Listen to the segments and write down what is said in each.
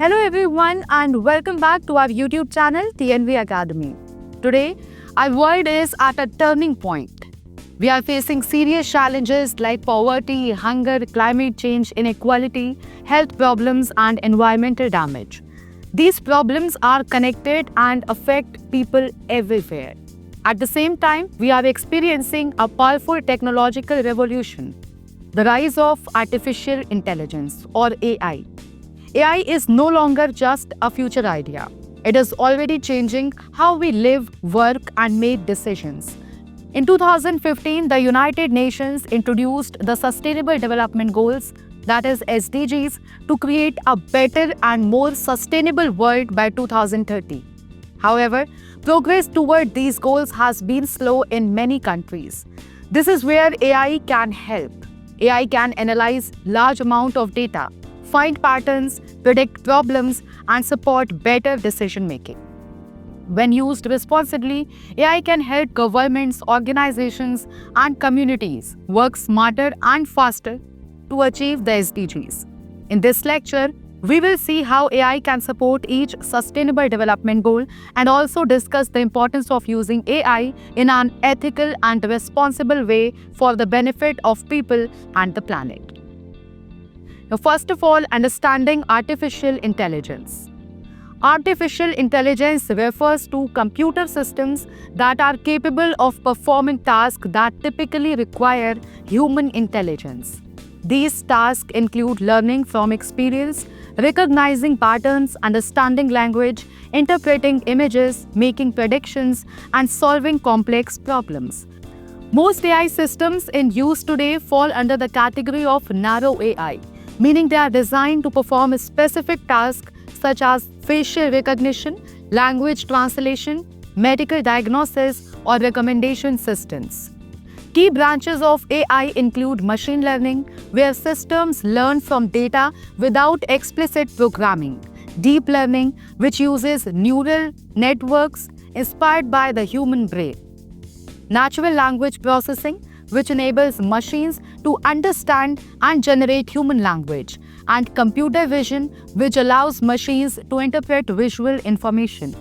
Hello everyone and welcome back to our YouTube channel TNV Academy. Today, our world is at a turning point. We are facing serious challenges like poverty, hunger, climate change, inequality, health problems and environmental damage. These problems are connected and affect people everywhere. At the same time, we are experiencing a powerful technological revolution, the rise of artificial intelligence or AI. AI is no longer just a future idea. It is already changing how we live, work, and make decisions. In 2015, the United Nations introduced the Sustainable Development Goals, that is SDGs, to create a better and more sustainable world by 2030. However, progress toward these goals has been slow in many countries. This is where AI can help. AI can analyze large amount of data, find patterns, predict problems, and support better decision-making. When used responsibly, AI can help governments, organizations, and communities work smarter and faster to achieve the SDGs. In this lecture, we will see how AI can support each sustainable development goal and also discuss the importance of using AI in an ethical and responsible way for the benefit of people and the planet. Now, first of all, understanding artificial intelligence. Artificial intelligence refers to computer systems that are capable of performing tasks that typically require human intelligence. These tasks include learning from experience, recognizing patterns, understanding language, interpreting images, making predictions, and solving complex problems. Most AI systems in use today fall under the category of narrow AI, meaning they are designed to perform a specific task such as facial recognition, language translation, medical diagnosis, or recommendation systems. Key branches of AI include machine learning, where systems learn from data without explicit programming; deep learning, which uses neural networks inspired by the human brain; natural language processing, which enables machines to understand and generate human language; and computer vision, which allows machines to interpret visual information.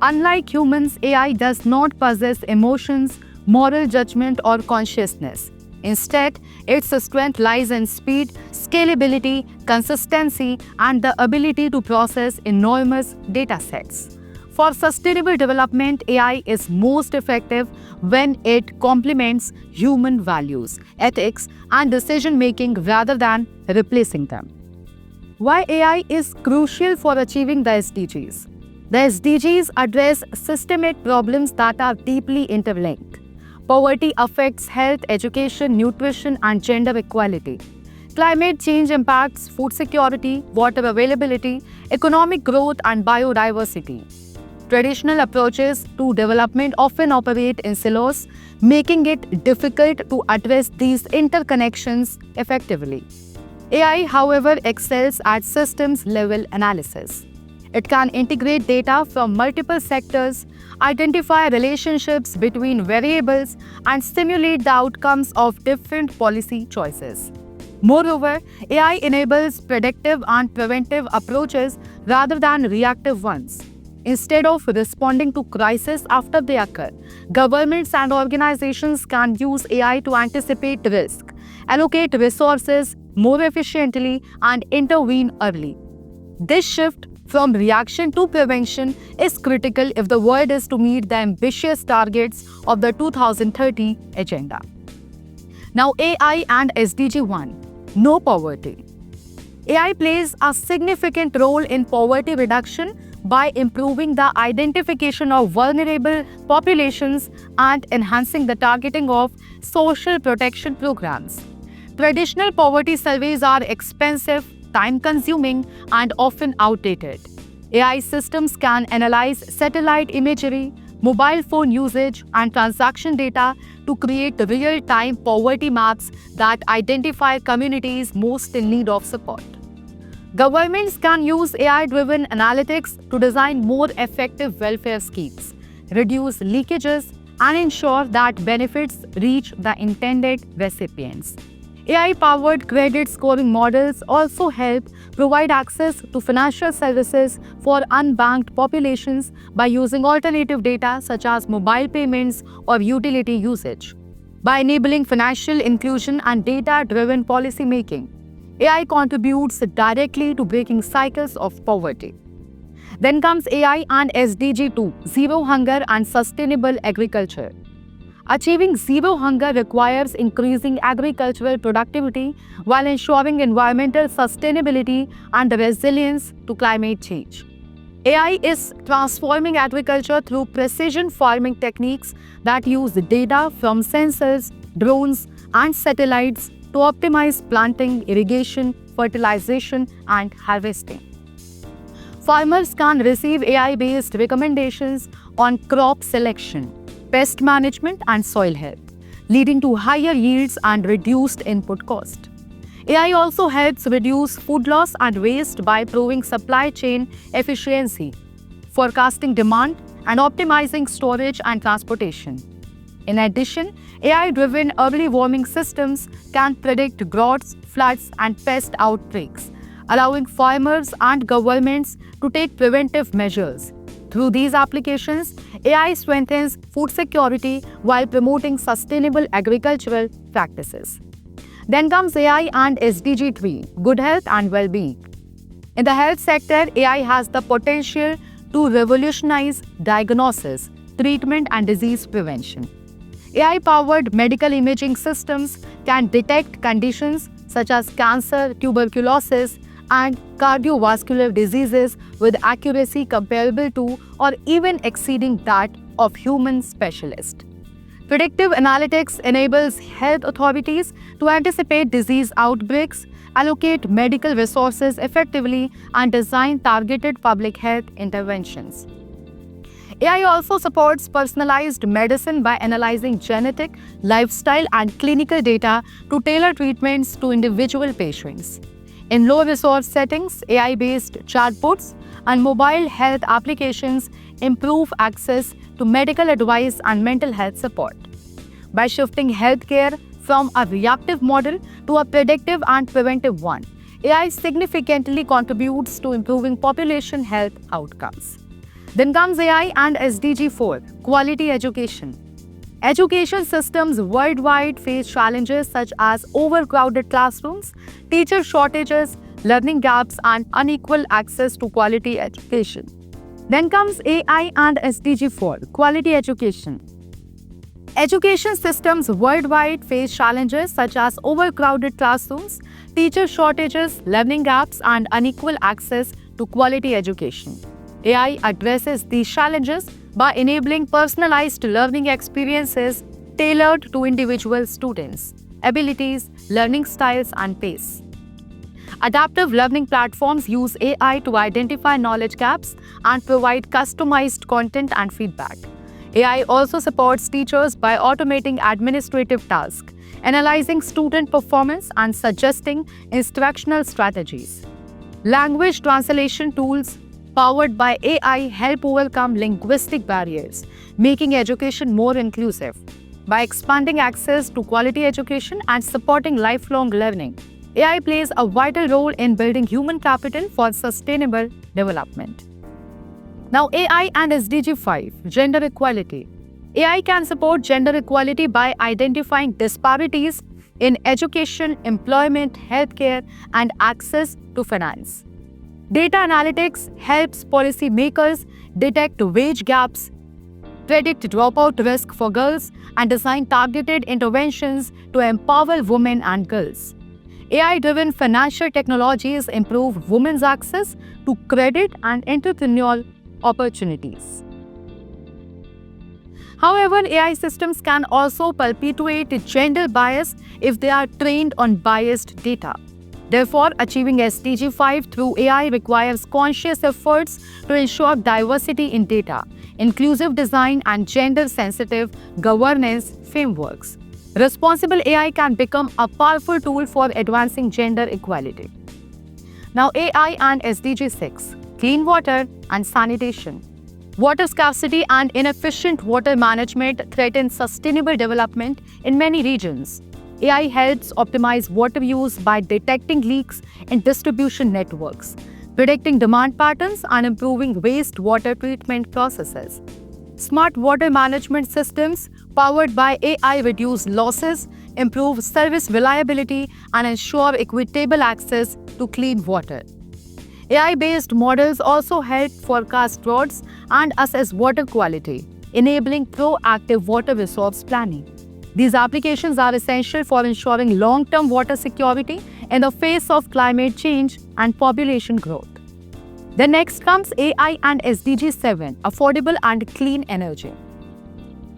Unlike humans, AI does not possess emotions, moral judgment, or consciousness. Instead, its strength lies in speed, scalability, consistency, and the ability to process enormous data sets. For sustainable development, AI is most effective when it complements human values, ethics, and decision-making rather than replacing them. Why AI is crucial for achieving the SDGs? The SDGs address systemic problems that are deeply interlinked. Poverty affects health, education, nutrition, and gender equality. Climate change impacts food security, water availability, economic growth, and biodiversity. Traditional approaches to development often operate in silos, making it difficult to address these interconnections effectively. AI, however, excels at systems-level analysis. It can integrate data from multiple sectors, identify relationships between variables, and simulate the outcomes of different policy choices. Moreover, AI enables predictive and preventive approaches rather than reactive ones. Instead of responding to crises after they occur, governments and organizations can use AI to anticipate risk, allocate resources more efficiently, and intervene early. This shift from reaction to prevention is critical if the world is to meet the ambitious targets of the 2030 Agenda. Now, AI and SDG 1. No poverty. AI plays a significant role in poverty reduction by improving the identification of vulnerable populations and enhancing the targeting of social protection programs. Traditional poverty surveys are expensive, time-consuming, and often outdated. AI systems can analyze satellite imagery, mobile phone usage, and transaction data to create real-time poverty maps that identify communities most in need of support. Governments can use AI-driven analytics to design more effective welfare schemes, reduce leakages, and ensure that benefits reach the intended recipients. AI-powered credit scoring models also help provide access to financial services for unbanked populations by using alternative data such as mobile payments or utility usage. By enabling financial inclusion and data-driven policymaking, AI contributes directly to breaking cycles of poverty. Then comes AI and SDG 2, Zero Hunger and Sustainable Agriculture. Achieving zero hunger requires increasing agricultural productivity while ensuring environmental sustainability and resilience to climate change. AI is transforming agriculture through precision farming techniques that use data from sensors, drones, and satellites to optimize planting, irrigation, fertilization, and harvesting. Farmers can receive AI-based recommendations on crop selection, pest management, and soil health, leading to higher yields and reduced input cost. AI also helps reduce food loss and waste by improving supply chain efficiency, forecasting demand, and optimizing storage and transportation. In addition, AI-driven early warning systems can predict droughts, floods, and pest outbreaks, allowing farmers and governments to take preventive measures. Through these applications, AI strengthens food security while promoting sustainable agricultural practices. Then comes AI and SDG 3, Good Health and Well-being. In the health sector, AI has the potential to revolutionize diagnosis, treatment, and disease prevention. AI-powered medical imaging systems can detect conditions such as cancer, tuberculosis, and cardiovascular diseases with accuracy comparable to or even exceeding that of human specialists. Predictive analytics enables health authorities to anticipate disease outbreaks, allocate medical resources effectively, and design targeted public health interventions. AI also supports personalized medicine by analyzing genetic, lifestyle, and clinical data to tailor treatments to individual patients. In low-resource settings, AI-based chatbots and mobile health applications improve access to medical advice and mental health support. By shifting healthcare from a reactive model to a predictive and preventive one, AI significantly contributes to improving population health outcomes. Then comes AI and SDG 4, Quality Education. Education systems worldwide face challenges such as overcrowded classrooms, teacher shortages, learning gaps, and unequal access to quality education. Then comes AI and SDG 4, Quality Education. Education systems worldwide face challenges such as overcrowded classrooms, teacher shortages, learning gaps, and unequal access to quality education. AI addresses these challenges by enabling personalized learning experiences tailored to individual students' abilities, learning styles, and pace. Adaptive learning platforms use AI to identify knowledge gaps and provide customized content and feedback. AI also supports teachers by automating administrative tasks, analyzing student performance, and suggesting instructional strategies. Language translation tools powered by AI help overcome linguistic barriers, making education more inclusive. By expanding access to quality education and supporting lifelong learning, AI plays a vital role in building human capital for sustainable development. Now, AI and SDG 5, Gender Equality. AI can support gender equality by identifying disparities in education, employment, healthcare, and access to finance. Data analytics helps policymakers detect wage gaps, predict dropout risk for girls, and design targeted interventions to empower women and girls. AI-driven financial technologies improve women's access to credit and entrepreneurial opportunities. However, AI systems can also perpetuate gender bias if they are trained on biased data. Therefore, achieving SDG 5 through AI requires conscious efforts to ensure diversity in data, inclusive design, and gender-sensitive governance frameworks. Responsible AI can become a powerful tool for advancing gender equality. Now, AI and SDG 6, Clean Water and Sanitation. Water scarcity and inefficient water management threaten sustainable development in many regions. AI helps optimize water use by detecting leaks in distribution networks, predicting demand patterns, and improving wastewater treatment processes. Smart water management systems powered by AI reduce losses, improve service reliability, and ensure equitable access to clean water. AI-based models also help forecast droughts and assess water quality, enabling proactive water resource planning. These applications are essential for ensuring long-term water security in the face of climate change and population growth. The next comes AI and SDG 7, affordable and clean energy.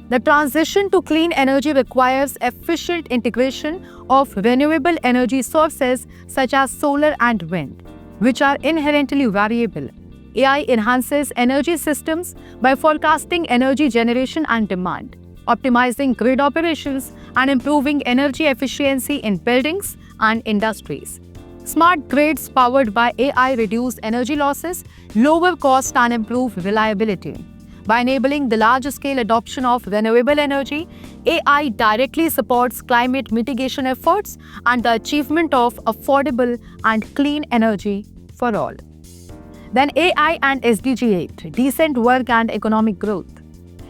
The transition to clean energy requires efficient integration of renewable energy sources such as solar and wind, which are inherently variable. AI enhances energy systems by forecasting energy generation and demand, optimizing grid operations, and improving energy efficiency in buildings and industries. Smart grids powered by AI reduce energy losses, lower cost, and improve reliability. By enabling the large-scale adoption of renewable energy, AI directly supports climate mitigation efforts and the achievement of affordable and clean energy for all. Then AI and SDG 8, decent work and economic growth.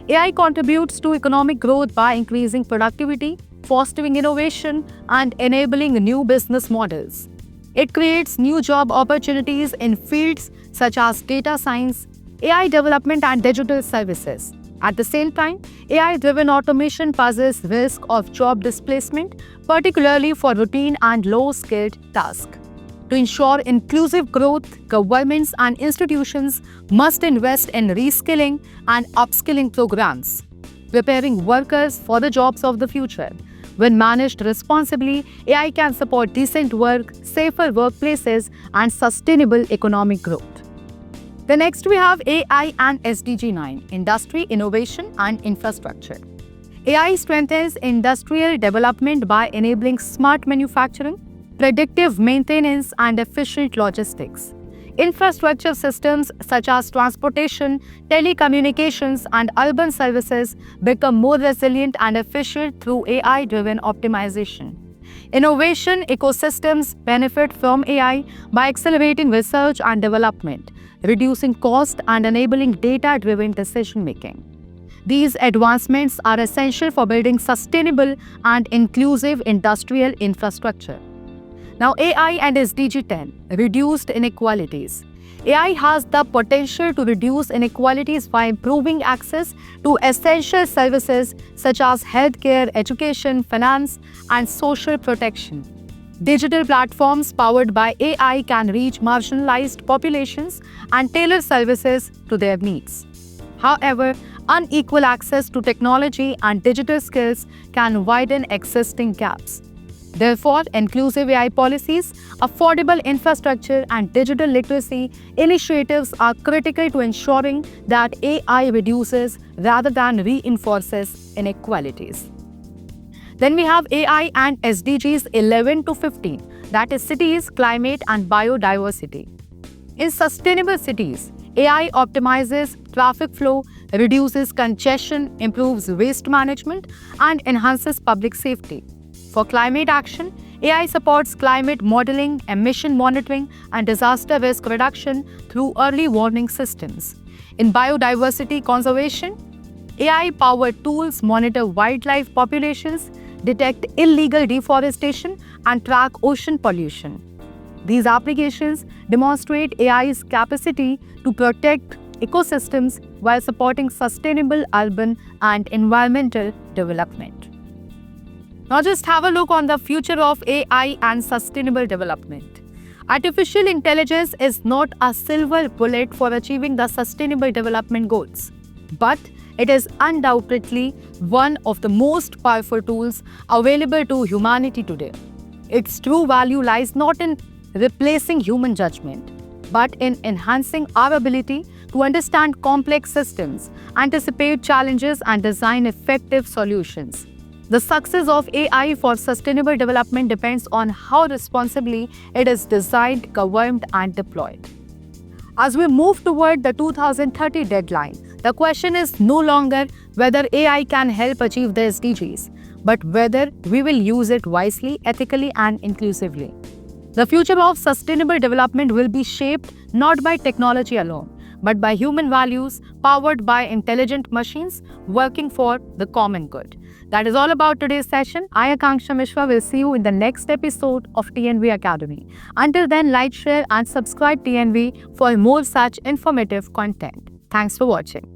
AI contributes to economic growth by increasing productivity, fostering innovation, and enabling new business models. It creates new job opportunities in fields such as data science, AI development, and digital services. At the same time, AI-driven automation poses risk of job displacement, particularly for routine and low-skilled tasks. To ensure inclusive growth, governments and institutions must invest in reskilling and upskilling programs, preparing workers for the jobs of the future. When managed responsibly, AI can support decent work, safer workplaces, and sustainable economic growth. The next we have AI and SDG 9, industry, innovation, and infrastructure. AI strengthens industrial development by enabling smart manufacturing, predictive maintenance, and efficient logistics. Infrastructure systems such as transportation, telecommunications, and urban services become more resilient and efficient through AI-driven optimization. Innovation ecosystems benefit from AI by accelerating research and development, reducing cost, and enabling data-driven decision-making. These advancements are essential for building sustainable and inclusive industrial infrastructure. Now, AI and SDG 10, reduced inequalities. AI has the potential to reduce inequalities by improving access to essential services such as healthcare, education, finance, and social protection. Digital platforms powered by AI can reach marginalized populations and tailor services to their needs. However, unequal access to technology and digital skills can widen existing gaps. Therefore, inclusive AI policies, affordable infrastructure, and digital literacy initiatives are critical to ensuring that AI reduces rather than reinforces inequalities. Then we have AI and SDGs 11 to 15, that is cities, climate, and biodiversity. In sustainable cities, AI optimizes traffic flow, reduces congestion, improves waste management, and enhances public safety. For climate action, AI supports climate modeling, emission monitoring, and disaster risk reduction through early warning systems. In biodiversity conservation, AI-powered tools monitor wildlife populations, detect illegal deforestation, and track ocean pollution. These applications demonstrate AI's capacity to protect ecosystems while supporting sustainable urban and environmental development. Now just have a look on the future of AI and sustainable development. Artificial intelligence is not a silver bullet for achieving the sustainable development goals, but it is undoubtedly one of the most powerful tools available to humanity today. Its true value lies not in replacing human judgment, but in enhancing our ability to understand complex systems, anticipate challenges, and design effective solutions. The success of AI for sustainable development depends on how responsibly it is designed, governed, and deployed. As we move toward the 2030 deadline, the question is no longer whether AI can help achieve the SDGs, but whether we will use it wisely, ethically, and inclusively. The future of sustainable development will be shaped not by technology alone, but by human values powered by intelligent machines working for the common good. That is all about today's session. I, Akanksha Mishra, will see you in the next episode of TNV Academy. Until then, like, share, and subscribe TNV for more such informative content. Thanks for watching.